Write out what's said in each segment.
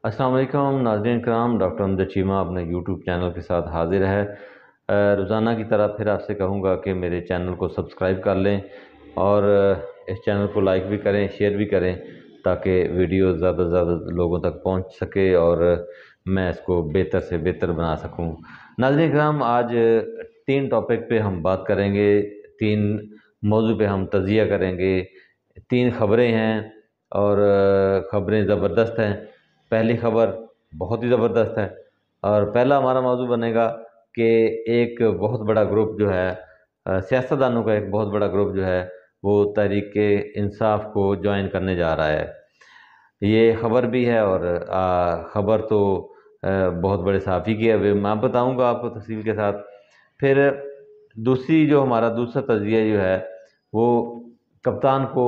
अस्सलाम वालेकुम नाज़रीन कराम, डॉक्टर हमज़ा चीमा अपने यूट्यूब चैनल के साथ हाज़िर है। रोज़ाना की तरह फिर आपसे कहूँगा कि मेरे चैनल को सब्सक्राइब कर लें और इस चैनल को लाइक भी करें, शेयर भी करें, ताकि वीडियो ज़्यादा से ज़्यादा लोगों तक पहुँच सके और मैं इसको बेहतर से बेहतर बना सकूँ। नाज़रीन कराम, आज 3 टॉपिक पे हम बात करेंगे, 3 मौज़ू पे हम तज़िया करेंगे। 3 ख़बरें हैं और ख़बरें ज़बरदस्त हैं। पहली खबर बहुत ही ज़बरदस्त है और पहला हमारा मौज़ू बनेगा कि एक बहुत बड़ा ग्रुप जो है, सियासतदानों का एक बहुत बड़ा ग्रुप जो है वो तहरीक-ए-इंसाफ को जॉइन करने जा रहा है। ये खबर भी है और खबर तो बहुत बड़े सहाफ़ी की है, वे मैं बताऊँगा आपको तफ़सील के साथ। फिर दूसरी जो हमारा दूसरा तज़िया जो है वो कप्तान को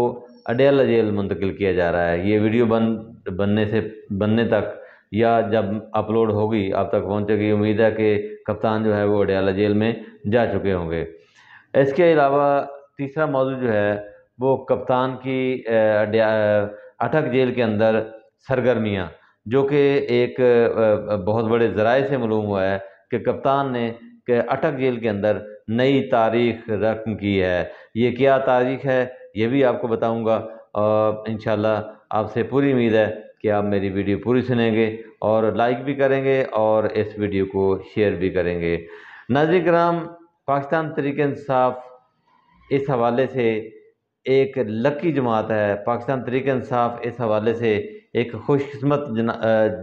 अडयाला जेल मुंतकिल किया जा रहा है। ये वीडियो बनने तक या जब अपलोड होगी आप तक पहुंचेगी, उम्मीद है कि कप्तान जो है वो अडयाला जेल में जा चुके होंगे। इसके अलावा तीसरा मौजू जो है वो कप्तान की अटक जेल के अंदर सरगर्मियाँ, जो कि एक बहुत बड़े ज़राए से मालूम हुआ है कि कप्तान ने अटक जेल के अंदर नई तारीख रकम की है। ये क्या तारीख है ये भी आपको बताऊंगा और इंशाल्लाह आपसे पूरी उम्मीद है कि आप मेरी वीडियो पूरी सुनेंगे और लाइक भी करेंगे और इस वीडियो को शेयर भी करेंगे। नाज़रीन किराम, पाकिस्तान तहरीक-ए-इंसाफ इस हवाले से एक लकी जमात है। पाकिस्तान तहरीक-ए-इंसाफ इस हवाले से एक खुशकिस्मत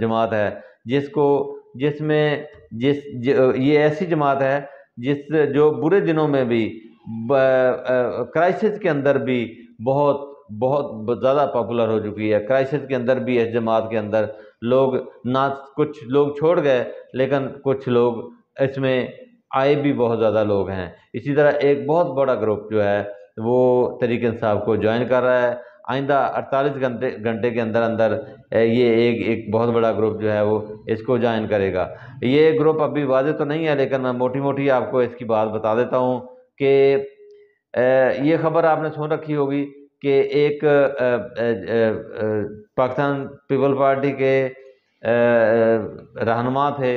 जमात है जिसमें ये ऐसी जमात है जो बुरे दिनों में भी क्राइसिस के अंदर भी बहुत बहुत ज़्यादा पॉपुलर हो चुकी है। क्राइसिस के अंदर भी इस जमात के अंदर लोग, ना कुछ लोग छोड़ गए लेकिन कुछ लोग इसमें आए भी बहुत ज़्यादा लोग हैं। इसी तरह एक बहुत बड़ा ग्रुप जो है वो तहरीक इंसाफ को ज्वाइन कर रहा है। आइंदा 48 घंटे के अंदर अंदर ये एक बहुत बड़ा ग्रुप जो है वो इसको ज्वाइन करेगा। ये ग्रुप अभी वाज़ेह तो नहीं है लेकिन मैं मोटी मोटी आपको इसकी बात बता देता हूँ कि ये खबर आपने सुन रखी होगी कि एक पाकिस्तान पीपल पार्टी के रहनुमा थे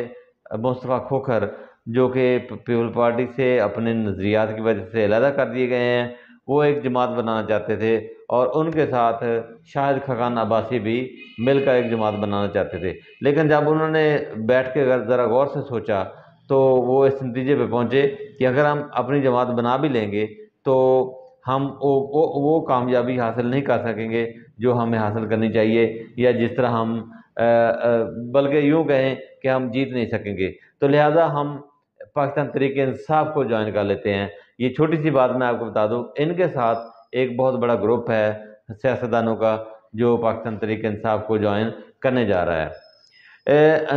मुस्तफ़ा खोखर, जो कि पीपल पार्टी से अपने नज़रियात की वजह से अलहदा कर दिए गए हैं। वो एक जमात बनाना चाहते थे और उनके साथ शाहिद खकान अब्बासी भी मिलकर एक जमात बनाना चाहते थे, लेकिन जब उन्होंने बैठ के अगर ज़रा गौर से सोचा तो वो इस नतीजे पे पहुँचे कि अगर हम अपनी जमात बना भी लेंगे तो हम वो कामयाबी हासिल नहीं कर सकेंगे जो हमें हासिल करनी चाहिए, या जिस तरह हम बल्कि यूँ कहें कि हम जीत नहीं सकेंगे। तो लिहाजा हम पाकिस्तान तहरीक इंसाफ को ज्वाइन कर लेते हैं। ये छोटी सी बात मैं आपको बता दूं, इनके साथ एक बहुत बड़ा ग्रुप है सियासतदानों का जो पाकिस्तान तहरीक इंसाफ को ज्वाइन करने जा रहा है।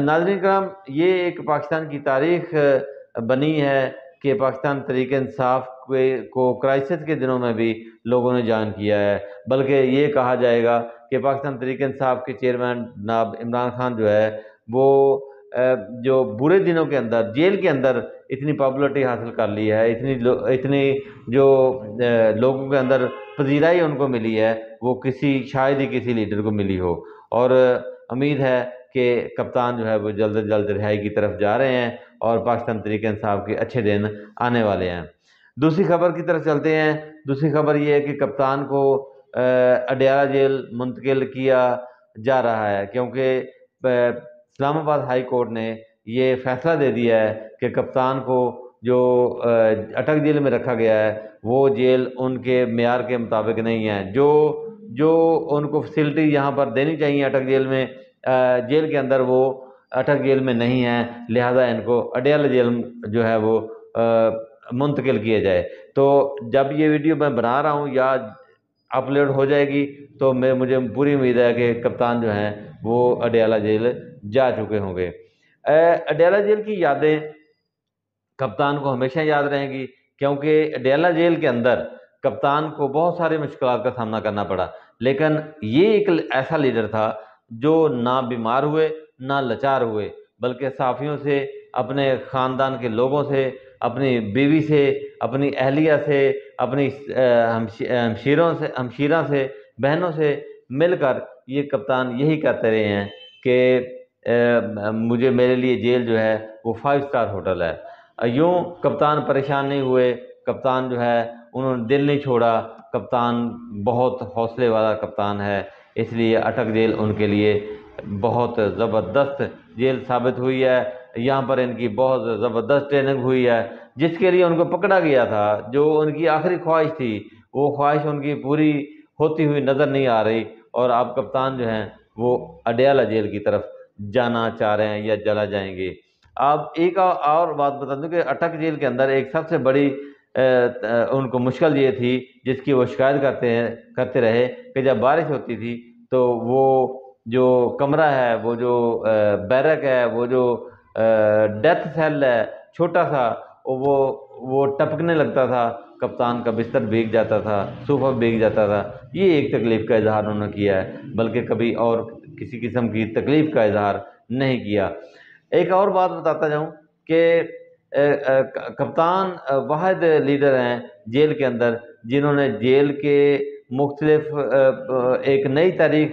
नाज़रीन कराम, ये एक पाकिस्तान की तारीख बनी है कि पाकिस्तान तहरीक इंसाफ को क्राइसिस के दिनों में भी लोगों ने ज्वाइन किया है। बल्कि ये कहा जाएगा कि पाकिस्तान तहरीक इंसाफ के चेयरमैन जनाब इमरान खान जो है वो जो बुरे दिनों के अंदर जेल के अंदर इतनी पॉपुलरिटी हासिल कर ली है, इतनी जो लोगों के अंदर पजीराई उनको मिली है, वो शायद ही किसी लीडर को मिली हो। और उम्मीद है कि कप्तान जो है वो जल्द से जल्द रिहाई की तरफ जा रहे हैं और पाकिस्तान तहरीक इंसाफ के अच्छे दिन आने वाले हैं। दूसरी खबर की तरफ चलते हैं। दूसरी खबर ये है कि कप्तान को अडयाला जेल मुंतकिल किया जा रहा है, क्योंकि इस्लामाबाद हाई कोर्ट ने ये फैसला दे दिया है कि कप्तान को जो अटक जेल में रखा गया है वो जेल उनके मेयार के मुताबिक नहीं है। जो उनको फैसिलिटी यहाँ पर देनी चाहिए अटक जेल में, जेल के अंदर वो अटक जेल में नहीं है, लिहाजा इनको अडयाला जेल जो है वो मुंतकिल किया जाए। तो जब ये वीडियो मैं बना रहा हूँ या अपलोड हो जाएगी तो मुझे पूरी उम्मीद है कि कप्तान जो हैं वो अडयाला जेल जा चुके होंगे। अडयाला जेल की यादें कप्तान को हमेशा याद रहेंगी, क्योंकि अडयाला जेल के अंदर कप्तान को बहुत सारी मुश्किलात का सामना करना पड़ा, लेकिन ये एक ऐसा लीडर था जो ना बीमार हुए ना लाचार हुए, बल्कि साफियों से, अपने ख़ानदान के लोगों से, अपनी बीवी से, अपनी अहलिया से, अपनी हमशीरा से, बहनों से मिलकर ये कप्तान यही कहते रहे हैं کہ مجھے میرے لیے جیل جو ہے وہ 5 اسٹار ہوٹل ہے۔ یوں کپتان پریشان نہیں ہوئے، کپتان جو ہے انہوں نے دل نہیں چھوڑا، کپتان بہت حوصلے والا کپتان ہے، اس لیے اٹک جیل ان کے لیے بہت زبردست جیل ثابت ہوئی ہے۔ یہاں پر ان کی بہت زبردست ٹریننگ ہوئی ہے، جس کے لیے ان کو پکڑا گیا تھا، جو ان کی آخری خواہش تھی وہ خواہش ان کی پوری ہوتی ہوئی نظر نہیں آ رہی، اور اب کپتان جو ہیں وہ اڈیالہ جیل کی طرف جانا چاہ رہے ہیں یا چلا جائیں گے۔ اب ایک اور بات بتا دوں کہ اٹک جیل کے اندر ایک سب سے بڑی ان کو مشکل یہ تھی، جس کی وہ شکایت کرتے رہے کہ جب بارش ہوتی تھی تو وہ جو کمرہ ہے، وہ جو بیرک ہے، وہ جو ڈیتھ سیل ہے چھوٹا سا، وہ ٹپکنے لگتا تھا، کپتان کا بستر بھیگ جاتا تھا، صوفہ بھیگ جاتا تھا۔ یہ ایک تکلیف کا اظہار انہوں نے کیا ہے، بلکہ کبھی اور کسی قسم کی تکلیف کا اظہار نہیں کیا۔ ایک اور بات بتاتا جاؤں کہ کپتان واحد لیڈر ہیں جیل کے اندر جنہوں نے جیل کے مختلف ایک نئی تاریخ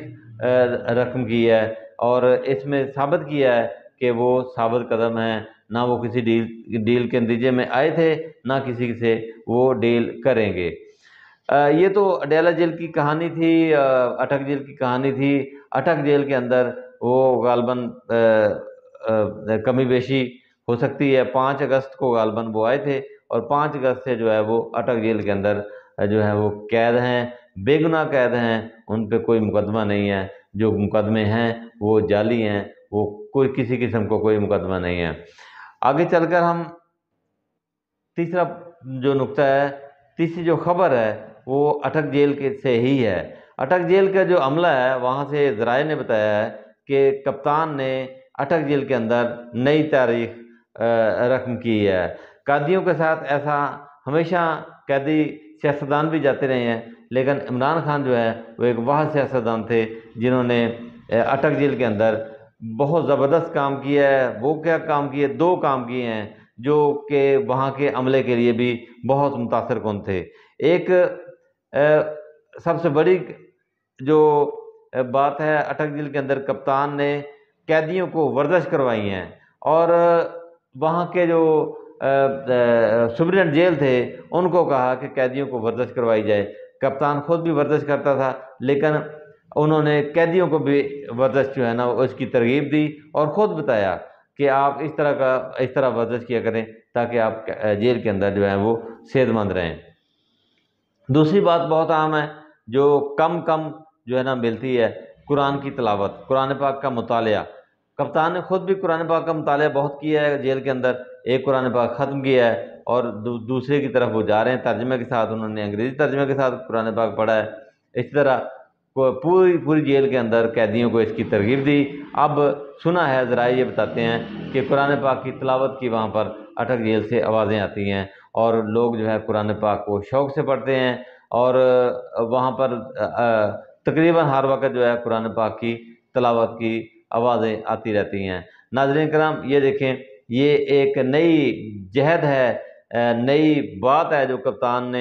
رقم کی ہے، اور اس میں ثابت کیا ہے کہ وہ ثابت قدم ہیں، نہ وہ کسی ڈیل کے نتیجے میں آئے تھے، نہ کسی سے وہ ڈیل کریں گے۔ یہ تو اڈیالہ جیل کی کہانی تھی، اٹک جیل کی کہانی تھی۔ اٹک جیل کے اندر وہ غالباً کمی بیشی ہو سکتی ہے، 5 اگست کو غالباً وہ آئے تھے، اور 5 اگست سے جو ہے وہ اٹک جیل کے اندر جو ہے وہ قید ہیں، بے گناہ قید ہیں، ان پہ کوئی مقدمہ نہیں ہے، جو مقدمے ہیں وہ جعلی ہیں، وہ کوئی کسی قسم کو کوئی مقدمہ نہیں ہے۔ آگے چل کر ہم تیسرا جو نقطہ ہے، تیسری جو خبر ہے وہ اٹک جیل کے سے ہی ہے۔ اٹک جیل کا جو عملہ ہے، وہاں سے ذرائع نے بتایا ہے کہ کپتان نے اٹک جیل کے اندر نئی تاریخ رقم کی ہے۔ قیدیوں کے ساتھ ایسا ہمیشہ قیدی سیاستدان بھی جاتے رہے ہیں، لیکن عمران خان جو ہے وہ ایک واحد سیاستدان تھے جنہوں نے اٹک جیل کے اندر بہت زبردست کام کیا ہے۔ وہ کیا کام کیے؟ 2 کام کیے ہیں جو کہ وہاں کے عملے کے لیے بھی بہت متاثر کن تھے۔ ایک سب سے بڑی جو بات ہے، اٹک جیل کے اندر کپتان نے قیدیوں کو ورزش کروائی ہیں، اور وہاں کے جو سپرنٹینڈنٹ جیل تھے ان کو کہا کہ قیدیوں کو ورزش کروائی جائے۔ کپتان خود بھی ورزش کرتا تھا، لیکن انہوں نے قیدیوں کو بھی ورزش جو ہے نا اس کی ترغیب دی، اور خود بتایا کہ آپ اس طرح ورزش کیا کریں تاکہ آپ جیل کے اندر جو ہے وہ صحت مند رہیں۔ دوسری بات بہت عام ہے جو کم جو ہے نا ملتی ہے، قرآن کی تلاوت، قرآن پاک کا مطالعہ۔ کپتان نے خود بھی قرآن پاک کا مطالعہ بہت کیا ہے جیل کے اندر، ایک قرآن پاک ختم کیا ہے، اور دوسرے کی طرف وہ جا رہے ہیں ترجمے کے ساتھ، انہوں نے انگریزی ترجمے کے ساتھ قرآن پاک پڑھا ہے۔ اس طرح پوری جیل کے اندر قیدیوں کو اس کی ترغیب دی۔ اب سنا ہے، ذرائع یہ بتاتے ہیں کہ قرآن پاک کی تلاوت کی وہاں پر اٹک جیل سے آوازیں آتی ہیں، اور لوگ جو ہے قرآن پاک کو شوق سے پڑھتے ہیں، اور وہاں پر تقریباً ہر وقت جو ہے قرآن پاک کی تلاوت کی آوازیں آتی رہتی ہیں۔ ناظرین کرام، یہ دیکھیں، یہ ایک نئی جہد ہے، نئی بات ہے جو کپتان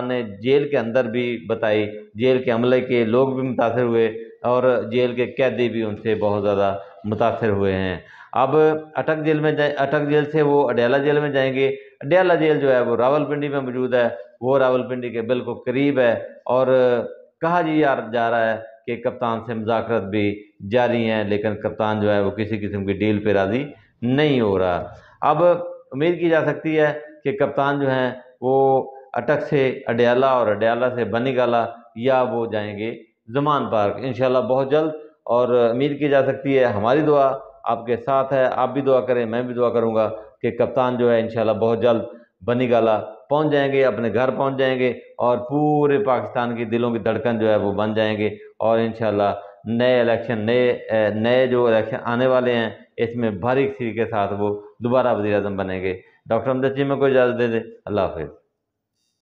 نے جیل کے اندر بھی بتائی۔ جیل کے عملے کے لوگ بھی متاثر ہوئے، اور جیل کے قیدی بھی ان سے بہت زیادہ متاثر ہوئے ہیں۔ اب اٹک جیل سے وہ اڈیالہ جیل میں جائیں گے۔ اڈیالہ جیل جو ہے وہ راولپنڈی میں موجود ہے، وہ راولپنڈی کے بالکل قریب ہے، اور کہا جا رہا ہے کہ کپتان سے مذاکرات بھی جاری ہیں، لیکن کپتان جو ہے وہ کسی قسم کی ڈیل پہ راضی نہیں ہو رہا۔ اب امید کی جا سکتی ہے کہ کپتان جو ہیں وہ اٹک سے اڈیالہ، اور اڈیالہ سے بنی گالہ، یا وہ جائیں گے زمان پارک انشاءاللہ بہت جلد، اور امید کی جا سکتی ہے، ہماری دعا آپ کے ساتھ ہے، آپ بھی دعا کریں، میں بھی دعا کروں گا کہ کپتان جو ہے انشاءاللہ بہت جلد بنی گالہ پہنچ جائیں گے، اپنے گھر پہنچ جائیں گے، اور پورے پاکستان کی دلوں کی دھڑکن جو ہے وہ بن جائیں گے، اور انشاءاللہ نئے جو الیکشن آنے والے ہیں اس میں بھاری کسی کے ساتھ وہ دوبارہ وزیر اعظم بنیں گے۔ ڈاکٹر امجد چیمہ کو اجازت دے دیں، اللہ حافظ۔